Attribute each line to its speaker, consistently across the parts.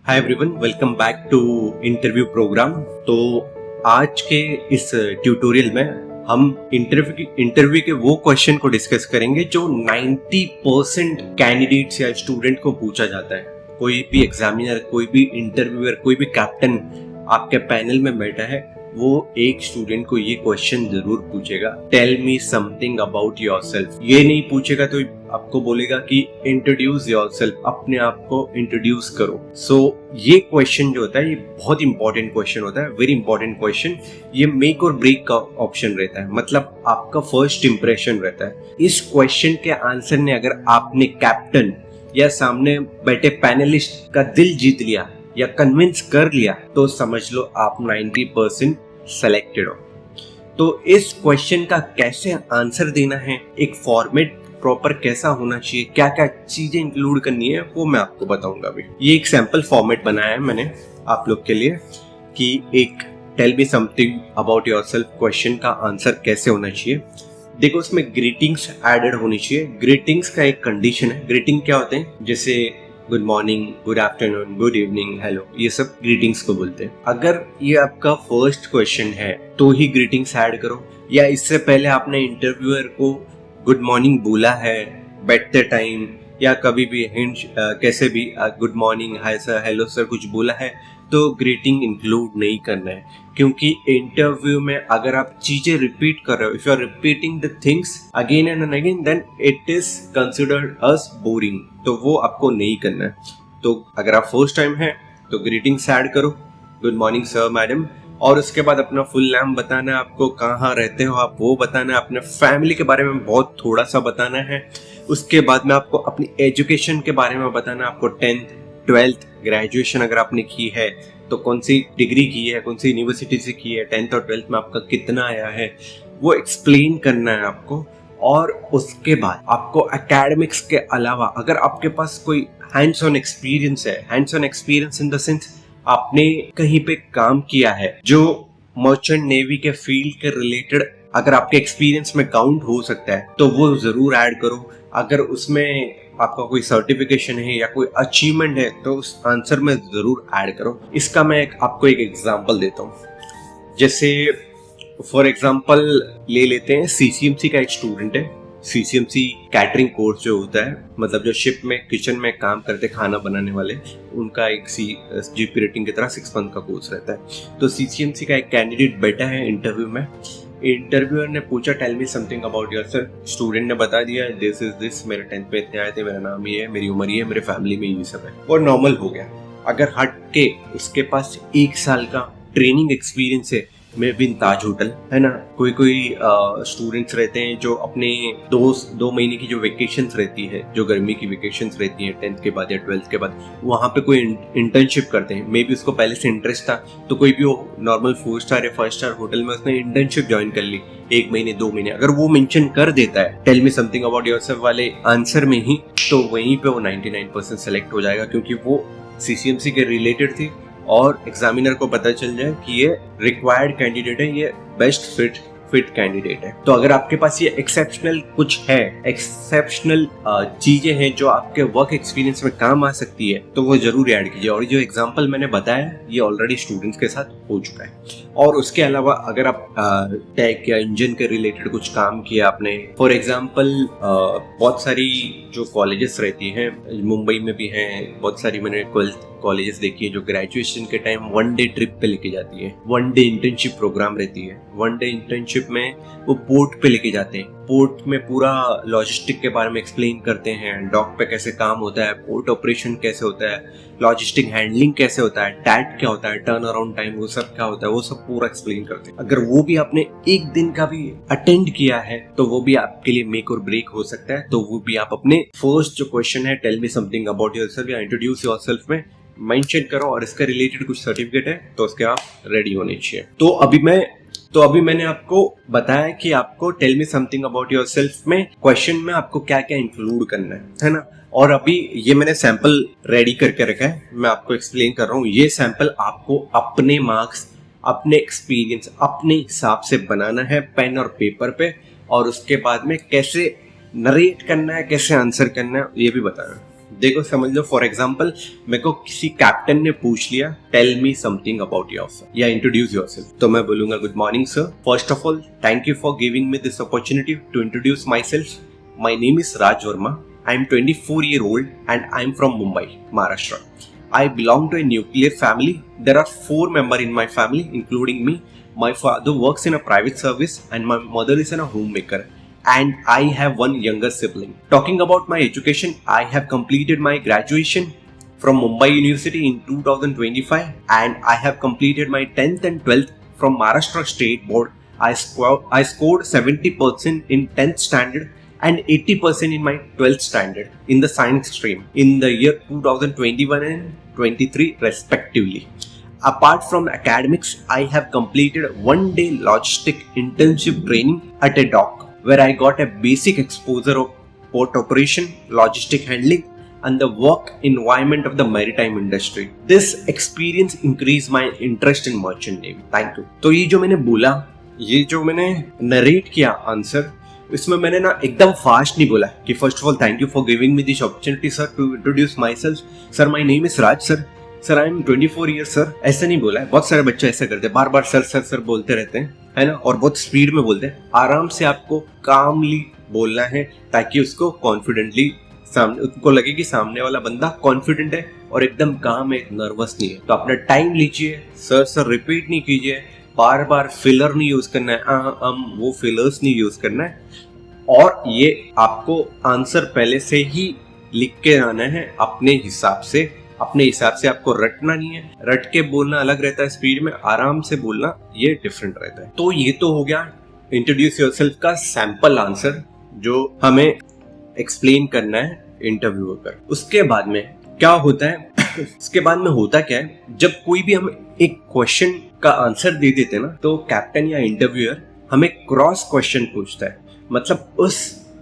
Speaker 1: Hi everyone, welcome back to interview program. तो आज के इस ट्यूटोरियल में हम इंटरव्यू के वो क्वेश्चन को डिस्कस करेंगे जो 90% कैंडिडेट्स या स्टूडेंट को पूछा जाता है। कोई भी एग्जामिनर, कोई भी इंटरव्यूअर, कोई भी कैप्टन आपके पैनल में बैठा है, वो एक स्टूडेंट को ये क्वेश्चन जरूर पूछेगा, tell me something about yourself. ये नहीं पूछेगा तो आपको बोलेगा कि इंट्रोड्यूस योरसेल्फ, अपने आप को इंट्रोड्यूस करो। सो ये क्वेश्चन जो होता है ये बहुत इंपॉर्टेंट क्वेश्चन होता है, वेरी इंपॉर्टेंट क्वेश्चन। ये मेक और ब्रेक का ऑप्शन रहता है, मतलब आपका फर्स्ट इंप्रेशन रहता है। इस क्वेश्चन के आंसर ने अगर आपने कैप्टन या सामने बैठे पैनलिस्ट का दिल जीत लिया या कन्विंस कर लिया तो समझ लो आप 90% सेलेक्टेड हो। तो इस क्वेश्चन का कैसे आंसर देना है, एक फॉर्मेट प्रॉपर कैसा होना चाहिए, क्या क्या चीजें इंक्लूड करनी है, वो मैं आपको बताऊंगा अभी। ये एक सैंपल फॉर्मेट बनाया है मैंने आप लोग के लिए कि एक tell me something about yourself question का आंसर कैसे होना चाहिए। देखो, उसमें ग्रीटिंग्स एडेड होनी चाहिए। ग्रीटिंग्स का एक कंडीशन है। ग्रीटिंग क्या होते हैं? जैसे good morning, good afternoon, good evening, hello, ये सब ग्रीटिंग्स को बोलते हैं। अगर ये आपका फर्स्ट क्वेश्चन है तो ही ग्रीटिंग्स ऐड करो, या इससे पहले आपने इंटरव्यूअर को गुड मॉर्निंग बोला है बैठते टाइम, या कभी भी हिंट कैसे भी good morning, hi sir, hello sir कुछ बोला है, तो ग्रीटिंग इंक्लूड नहीं करना है। क्योंकि इंटरव्यू में अगर आप चीजें रिपीट कर रहे हो, if you are repeating the things again and again, then it is considered as boring, तो वो आपको नहीं करना है। तो अगर आप फर्स्ट टाइम है तो ग्रीटिंग्स ऐड करो, गुड मॉर्निंग सर, मैडम, और उसके बाद अपना फुल नेम बताना है, आपको कहाँ रहते हो आप वो बताना है, अपने फैमिली के बारे में बहुत थोड़ा सा बताना है। उसके बाद में आपको अपनी एजुकेशन के बारे में बताना है, आपको 10th 12th ग्रेजुएशन अगर आपने की है तो कौन सी डिग्री की है, कौन सी यूनिवर्सिटी से की है, 10th और 12th में आपका कितना आया है, वो एक्सप्लेन करना है आपको। और उसके बाद आपको एकेडमिक्स के अलावा अगर आपके पास कोई हैंड्स ऑन एक्सपीरियंस है, hands on experience in the sense आपने कहीं पे काम किया है जो मर्चेंट नेवी के फील्ड के रिलेटेड अगर आपके एक्सपीरियंस में काउंट हो सकता है तो वो जरूर ऐड करो। अगर उसमें आपका कोई सर्टिफिकेशन है या कोई अचीवमेंट है तो उस आंसर में जरूर ऐड करो। इसका मैं आपको एक एग्जांपल देता हूँ। जैसे फॉर एग्जांपल ले लेते हैं, सीसीएमसी का एक स्टूडेंट है। सीसीएमसी कैटरिंग कोर्स जो होता है, मतलब जो शिप में किचन में काम करते खाना बनाने वाले, उनका एक जीपी रेटिंग की तरह 6 मंथ का कोर्स रहता है। तो सीसीएमसी का एक कैंडिडेट बैठा है इंटरव्यू में। इंटरव्यूअर ने पूछा tell me something about yourself. Student ने बता दिया दिस इज दिस, मेरे 10th में इतने आए थे, मेरा नाम ये है, मेरी उम्र ये है, मेरे फैमिली में ये सब है, और नॉर्मल हो गया। अगर हट के उसके पास 1 साल का ट्रेनिंग एक्सपीरियंस है, में बिन ताज होटल है ना, कोई स्टूडेंट्स रहते हैं जो अपने 2 महीने की जो वेकेशंस रहती है, जो गर्मी की वेकेशंस रहती है 10th के बाद या 12th के बाद, वहां पे कोई इंटर्नशिप करते हैं। मे बी उसको पहले से इंटरेस्ट था तो कोई भी वो नॉर्मल 4 स्टार या 5 स्टार होटल में उसने इंटर्नशिप ज्वाइन कर ली 1 महीने 2 महीने, अगर वो मेंशन कर देता है tell me something about yourself वाले आंसर में ही, तो वहीं पे वो 99% सेलेक्ट हो जाएगा, क्योंकि वो सीसीएमसी के रिलेटेड थी और एग्जामिनर को पता चल जाए कि ये रिक्वायर्ड कैंडिडेट है, ये बेस्ट फिट कैंडिडेट है। तो अगर आपके पास ये एक्सेप्शनल कुछ है, एक्सेप्शनल चीजें हैं जो आपके वर्क एक्सपीरियंस में काम आ सकती है, तो वो जरूर ऐड कीजिए। और जो एग्जांपल मैंने बताया ये ऑलरेडी स्टूडेंट्स के साथ हो चुका है। और उसके अलावा अगर आप टेक या इंजन के रिलेटेड कुछ काम किया आपने, फॉर एग्जांपल बहुत सारी जो कॉलेजेस रहती हैं, मुंबई में भी हैं बहुत सारी, मैंने कॉलेजेस देखी है जो ग्रेजुएशन के टाइम 1 डे ट्रिप पे लेके जाती है, 1 डे इंटर्नशिप प्रोग्राम रहती है। 1 डे इंटर्नशिप में वो पोर्ट पे लेके जाते हैं, पोर्ट में पूरा लॉजिस्टिक के बारे में एक्सप्लेन करते हैं, डॉक पे कैसे काम होता है, पोर्ट ऑपरेशन कैसे होता है, लॉजिस्टिक हैंडलिंग कैसे होता है, टैट क्या होता है, टर्न अराउंड टाइम वो सब क्या होता है, वो सब पूरा एक्सप्लेन करते हैं। अगर वो भी आपने 1 दिन का भी अटेंड किया है तो वो भी आपके लिए मेक और ब्रेक हो सकता है। तो वो भी आप अपने फर्स्ट जो क्वेश्चन है tell me something about yourself या इंट्रोड्यूस योरसेल्फ में मेंशन करो, और इसका रिलेटेड कुछ सर्टिफिकेट है तो उसके आप रेडी होने चाहिए। तो अभी मैंने आपको बताया कि आपको tell me something about yourself में क्वेश्चन में आपको क्या क्या इंक्लूड करना है ना। और अभी ये मैंने सैंपल रेडी करके रखा है, मैं आपको एक्सप्लेन कर रहा हूँ। ये सैंपल आपको अपने मार्क्स, अपने एक्सपीरियंस, अपने हिसाब से बनाना है पेन और पेपर पे, और उसके बाद में कैसे नरेट करना है, कैसे आंसर करना है, ये भी बताना है। देखो समझ लो, फॉर एग्जाम्पल मेरे को किसी कैप्टन ने पूछ लिया tell me something about yourself या इंट्रोड्यूस योरसेल्फ, तो मैं बोलूंगा good morning sir, first of all thank you for giving me this opportunity to introduce myself. My name is Raj Verma. I am 24 year old and I am from Mumbai, Maharashtra. I belong to a nuclear family. There are 4 members in my family, including me. My father works in a private service and my mother is a homemaker. And I have one younger sibling. Talking about my education, I have completed my graduation from Mumbai University in 2025 and I have completed my 10th and 12th from Maharashtra State Board. I scored 70% in 10th standard and 80% in my 12th standard in the science stream in the year 2021 and 23 respectively. Apart from academics, I have completed 1-day logistic internship training at a dock where I got a basic exposure of port operation, logistic handling and the work environment of the maritime industry. This experience increased my interest in merchant navy. Thank you. तो ये जो मैंने बोला, ये जो मैंने narrate किया answer, इसमें मैंने ना एकदम फास्ट नहीं बोला कि first of all thank you for giving me this opportunity sir to introduce myself, sir my name is Raj, sir I am 24 year sir, ऐसा नहीं बोला है. बहुत सारे बच्चे ऐसा करते हैं, बार बार सर सर सर बोलते रहते हैं, है ना, और बहुत स्पीड में बोलते हैं. आराम से आपको कामली बोलना है ताकि उसको कॉन्फिडेंटली सामने उनको लगे कि सामने वाला बंदा कॉन्फिडेंट है और एकदम काम है, नर्वस नहीं है. तो अपना टाइम लीजिए, सर सर रिपीट नहीं कीजिए, बार बार फिलर नहीं यूज करना है, वो फिलर्स नहीं यूज करना है. और ये आपको आंसर पहले से ही लिख के आना है अपने हिसाब से आपको रटना नहीं है. रट के बोलना अलग रहता है, स्पीड में आराम से बोलना ये डिफरेंट रहता है. तो ये तो हो गया इंट्रोड्यूस योरसेल्फ का सैंपल आंसर जो हमें एक्सप्लेन करना है इंटरव्यू पर. उसके बाद में क्या होता है उसके बाद में होता क्या है, जब कोई भी हम एक क्वेश्चन का आंसर दे देते हैं ना, तो कैप्टन या इंटरव्यूअर हमें क्रॉस क्वेश्चन पूछता है. मतलब उस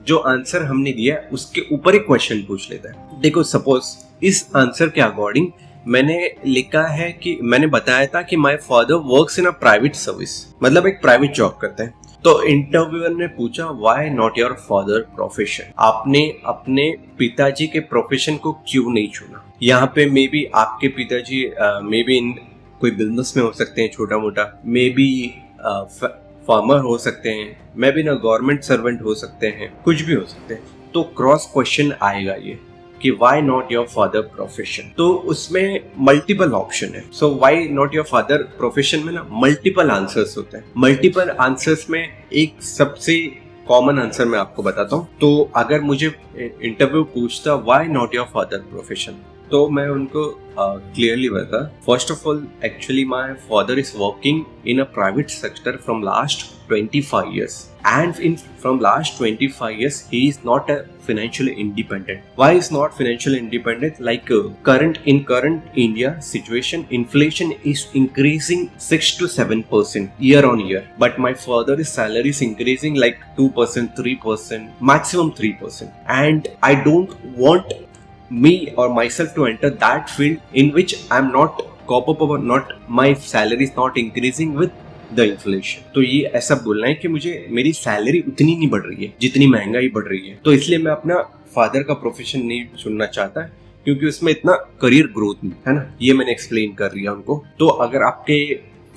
Speaker 1: जो आंसर हमने दिया उसके ऊपर एक क्वेश्चन पूछ लेता है. देखो सपोज इस आंसर के अकॉर्डिंग मैंने लिखा है कि मैंने बताया था कि my father works in a private service, मतलब एक प्राइवेट जॉब करता है. तो इंटरव्यूअर ने पूछा why not your father profession, आपने अपने पिताजी के प्रोफेशन को क्यों नहीं चुना. यहाँ पे मे बी आपके पिताजी मे बी इन कोई बिजनेस में हो सकते हैं छोटा मोटा, मे बी फार्मर हो सकते हैं, मे बी ना गवर्नमेंट सर्वेंट हो सकते हैं, कुछ भी हो सकते हैं. तो क्रॉस क्वेश्चन आएगा ये कि why not your father profession. तो उसमें मल्टीपल ऑप्शन है. So why not your father profession में ना मल्टीपल आंसर्स होते हैं. मल्टीपल आंसर्स में एक सबसे कॉमन आंसर मैं आपको बताता हूँ. तो अगर मुझे इंटरव्यू पूछता why not your father profession, तो मैं उनको क्लियरली बता, first of all actually my father is working in a private sector from last 25 years and from last 25 years he is not a financially independent. Why is not financially independent? Like current India situation, inflation is increasing 6 to 7% year on year, but my father's salary is increasing like 2%, 3%, maximum 3%, and I don't want me or myself to enter that field in which I'm not cope up or not my salary is not increasing with the inflation. तो ये ऐसा बोलना है कि मुझे मेरी salary उतनी नहीं बढ़ रही है जितनी महंगाई बढ़ रही है, तो इसलिए मैं अपना फादर का प्रोफेशन नहीं चुनना चाहता क्योंकि उसमें इतना करियर ग्रोथ नहीं है ना. ये मैंने एक्सप्लेन कर दिया उनको. तो अगर आपके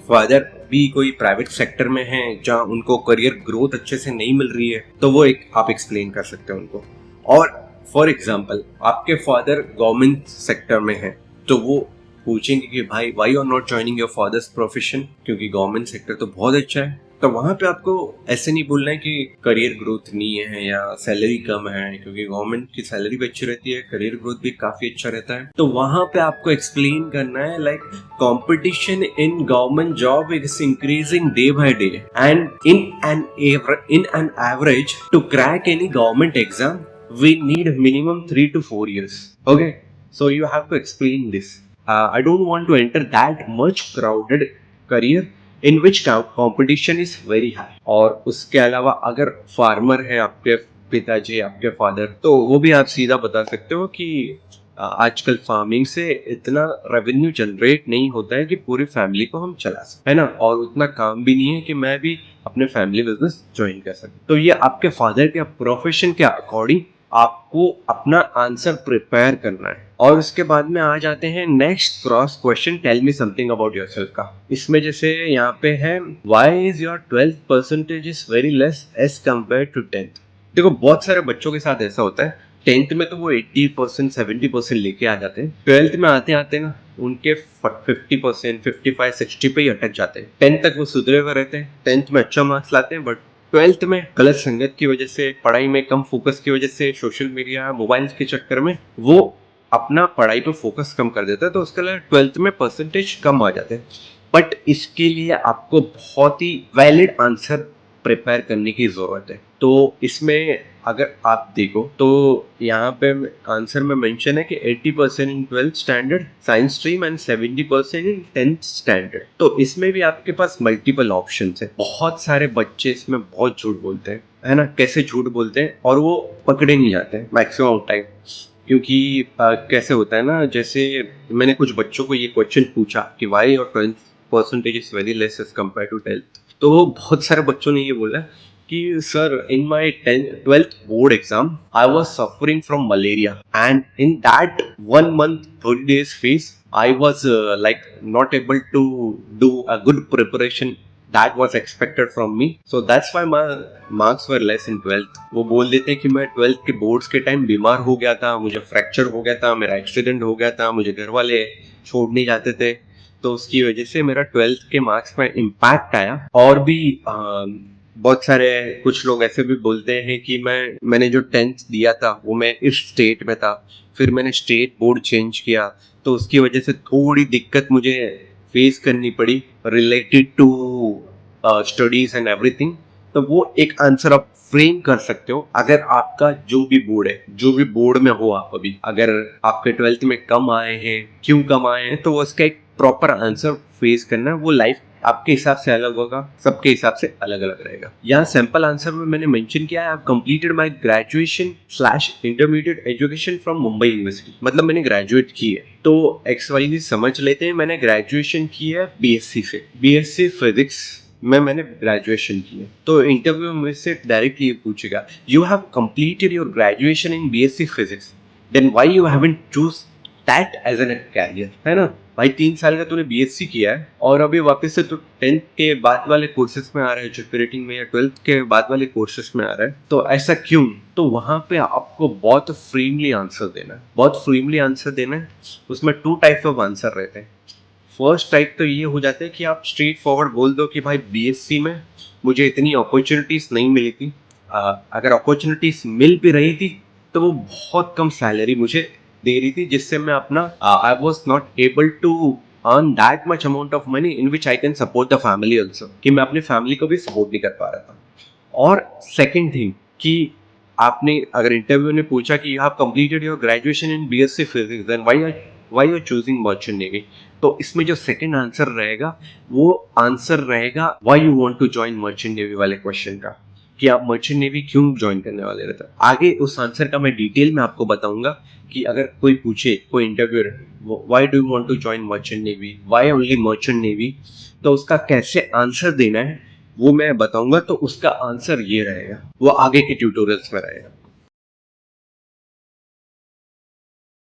Speaker 1: फादर भी कोई प्राइवेट सेक्टर में है जहाँ उनको करियर ग्रोथ अच्छे से नहीं मिल रही है, तो वो एक आप एक्सप्लेन कर सकते हैं उनको. और फॉर एग्जाम्पल आपके फादर गवर्नमेंट सेक्टर में है, तो वो पूछेंगे कि भाई why are not joining your father's profession, क्योंकि गवर्नमेंट सेक्टर तो बहुत अच्छा है. तो वहां पे आपको ऐसे नहीं बोलना है कि करियर ग्रोथ नहीं है या सैलरी कम है, क्योंकि गवर्नमेंट की सैलरी भी अच्छी रहती है, करियर ग्रोथ भी काफी अच्छा रहता है. तो वहां पे आपको एक्सप्लेन करना है like competition in government job is increasing day by day and in an average to crack any government exam we need minimum 3 to 4 years. Okay, so you have to explain this. I don't want to enter that much crowded career in which competition is very high. और उसके अलावा अगर farmer है आपके पिताजी, आपके father, तो वो भी आप सीधा बता सकते हो कि आजकल फार्मिंग से इतना रेवेन्यू जनरेट नहीं होता है कि पूरी फैमिली को हम चला सकें, है ना, और उतना काम भी नहीं है कि मैं भी अपने फैमिली बिजनेस ज्वाइन कर सकूं. तो ये आपके फादर के प्रोफेशन के अकॉर्डिंग आपको अपना आंसर प्रिपेयर करना है। और उसके बाद में आ जाते हैं next cross question, tell me something about yourself का। इसमें जैसे यहाँ पे है, why is your 12th percentage is very less as compare to 10th। देखो बहुत सारे बच्चों के साथ ऐसा होता है, 10th में तो वो 80% 70% लेके आ जाते हैं, 12th में आते आते ना उनके 50% 55 60 पे ही अटक जाते हैं। 10th तक वो सुधरे हुए रहते हैं, 10th में अच्छा मार्क्स लाते हैं, बट 12th में गलत संगत की वजह से, पढ़ाई में कम फोकस की वजह से, सोशल मीडिया मोबाइल के चक्कर में वो अपना पढ़ाई पे फोकस कम कर देता है, तो उसके लिए 12th में परसेंटेज कम आ जाते हैं। बट इसके लिए आपको बहुत ही वैलिड आंसर प्रिपेयर करने की जरूरत है। तो इसमें अगर आप देखो तो यहाँ पे आंसर में मेंशन है कि 80% इन 12th standard science stream and 70% in 10th standard. तो इसमें भी आपके पास मल्टीपल ऑप्शंस है। बहुत सारे बच्चे इसमें बहुत झूठ बोलते हैं, है ना, कैसे झूठ बोलते हैं और वो पकड़े नहीं जाते हैं मैक्सिमम टाइम। क्योंकि कैसे होता है ना, जैसे मैंने कुछ बच्चों को ये क्वेश्चन पूछा कि why your 12th percentage is very less as compare to 10th, तो बहुत सारे बच्चों ने ये बोला कि sir in my 12th board exam I was suffering from malaria and in that 1 month 30 days phase I was like not able to do a good preparation that was expected from me, so that's why my marks were less in 12th। वो बोल देते हैं कि मैं 12th के boards के time बीमार हो गया था, मुझे फ्रैक्चर हो गया था, मेरा एक्सीडेंट हो गया था, मुझे घर वाले छोड़ नहीं जाते थे, तो उसकी वजह से मेरा 12th के मार्क्स में इम्पैक्ट आया। और भी बहुत सारे कुछ लोग ऐसे भी बोलते हैं कि मैंने जो 10th दिया था वो मैं इस स्टेट में था, फिर मैंने स्टेट बोर्ड चेंज किया, तो उसकी वजह से थोड़ी दिक्कत मुझे फेस करनी पड़ी related to studies and everything. तो वो एक आंसर आप फ्रेम कर सकते हो। अगर आपका जो भी बोर्ड है, जो भी बोर्ड में हो आप अभी, अगर आपके 12th में कम आए हैं, क्यों कम आए हैं, तो उसका एक प्रॉपर आंसर फेस करना है। वो लाइफ आपके हिसाब से अलग होगा, सबके हिसाब से अलग अलग रहेगा। यहाँ सैंपल आंसर में मैंने मेंशन किया है, I completed my graduation slash intermediate education from Mumbai university, मतलब मैंने ग्रेजुएट की है। तो XYZ समझ लेते हैं, मैंने ग्रेजुएशन की है BSc से, BSc फिजिक्स में मैंने ग्रेजुएशन की है। तो इंटरव्यू में से डायरेक्टली ये पूछेगा, you have completed your graduation in BSc physics, then why you haven't choose that as an career, है ना भाई। 3 साल का तूने BSc किया है और अभी वापस से तू 10th के बाद वाले कोर्सेज में आ रहा है, जो रेटिंग में, या 12th के बाद वाले कोर्सेज में आ रहा है, तो ऐसा क्यों। तो वहां पे आपको बहुत फ्रीली आंसर देना है, बहुत फ्रीली आंसर देना है। उसमें 2 टाइप्स ऑफ आंसर रहते हैं। फर्स्ट टाइप तो ये हो जाता है कि आप स्ट्रेट फॉरवर्ड बोल दो कि भाई BSc में मुझे इतनी अपॉर्चुनिटीज नहीं मिली थी, अगर अपॉर्चुनिटीज मिल भी रही थी तो वो बहुत कम सैलरी मुझे दे रही थी, जिससे मैं अपना I was not able to earn that much amount of money in which I can support the family also, कि मैं अपनी फैमिली को भी सपोर्ट नहीं कर पा रहा था। और सेकेंड थिंग कि आपने अगर इंटरव्यू ने पूछा कि you have completed your graduation in BSc physics, then why you choosing merchant navy, तो इसमें जो सेकंड आंसर रहेगा वो आंसर रहेगा why you want to join merchant navy वाले क्वेश्चन का, कि आप मर्चेंट नेवी क्यों ज्वाइन करने वाले रहते हैं। आगे उस आंसर का मैं डिटेल में आपको बताऊंगा कि अगर कोई पूछे, कोई interviewer, why do you want to join merchant navy, why only merchant navy, तो उसका कैसे आंसर देना है वो मैं बताऊंगा। तो उसका आंसर ये रहेगा, वो आगे के ट्यूटोरियल्स में रहेगा।